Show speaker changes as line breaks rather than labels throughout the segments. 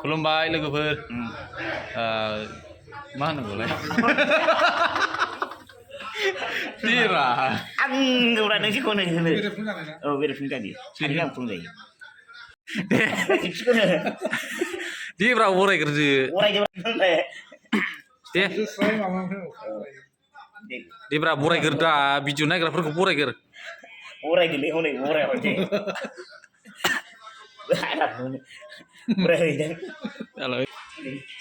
खुलुमबाय लोगोफोर मा होनांगौलाय दिरा
आं गौरा नोंसोरखौनो होनो औ बेरेफुं जायो सानैजों फुं जायो
दिब्रा बरायग्रोदो दे दिब्रा बरायग्रोदा भिडिअ नायग्राफोरखौ बरायग्रो
बरायदोलै हनै बरायाबाथाय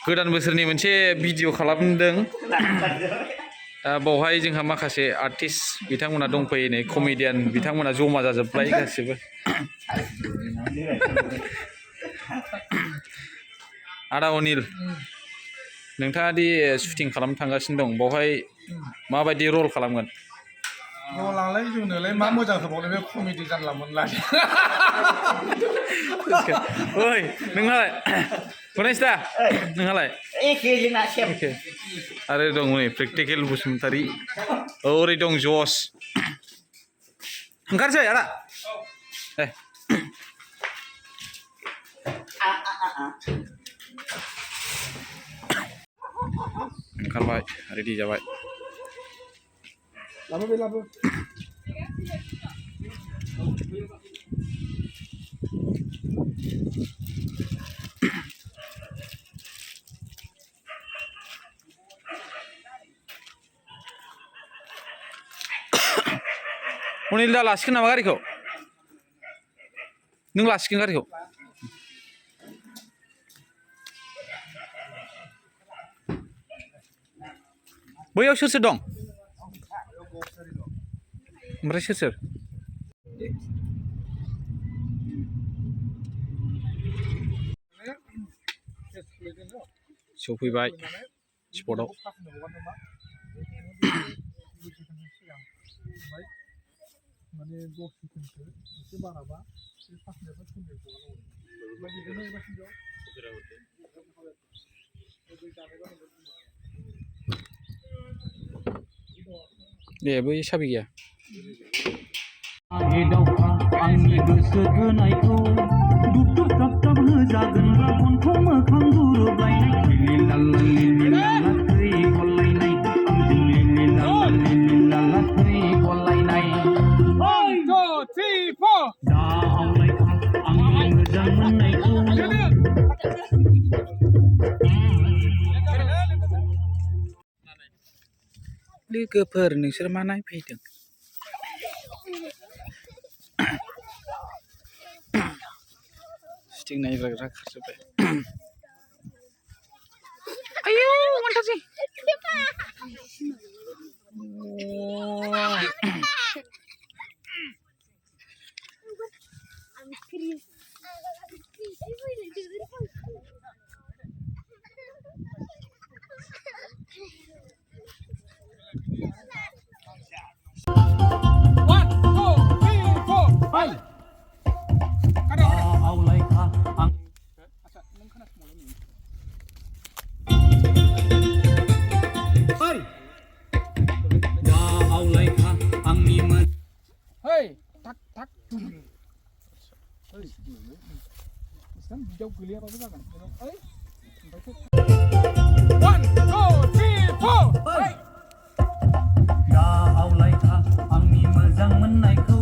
गोदान बोसोरनि मोनसे भिडिअ खालामदों बावहाय जोंहा माखासे आर्टिस्ट बिथांमोना दंफैयो नै कमेडियान बिथांमोना जमा जाजोब्बाय गासिबो आदा अनिल नोंथाङा दि शुटिं खालामनो थांगासिनो दं बावहाय माबायदि रल खालामगोन
रलालाय जोंनोलाय मा मोजां होबावनो बे कमेडि जानला मोनला
ओइ नोंहालाय गनेश दा नोंहालाय
एखे जोंना सेम
आरो दं नै प्रेक्टिकेल बसुमतारी ओरै दं जस ओंखारसै आदा ओंखारबाय रेडि जाबाय
लाबो बे लाबो
अनिल दा लासिगोन नामा गारिखौ नों लासिगोन गारिखौ बैयाव सोर सोर दं ओमफ्राय सोर सोर सफैबाय स्पटआव
माने 10 सेकेन्डसो एसे बाराबा बे पासनिफ्राय
दे बै साबि गैया
आंनि गोसो थोनायखौ दुब दुब दाब दाब होजागोन रावनखौ मोखां गुरोबलायनाय लिलि लाला थै गलायनाय आंजों लिलि लाला थै गलायनाय
1 2 3 4
दा आवलायखा आंनि मोजां मोननायखौ
लोगोफोर नोंसोर मा नायफैदों शुटिं नायग्रा खारजोब्बाय आयौ मोनथारसै
Hey, tak tak. Hey, sekarang jauh geli apa juga kan? Hey, 1 2 3 4. Hey.
दा आवलायखा आंनि मोजां मोननायखौ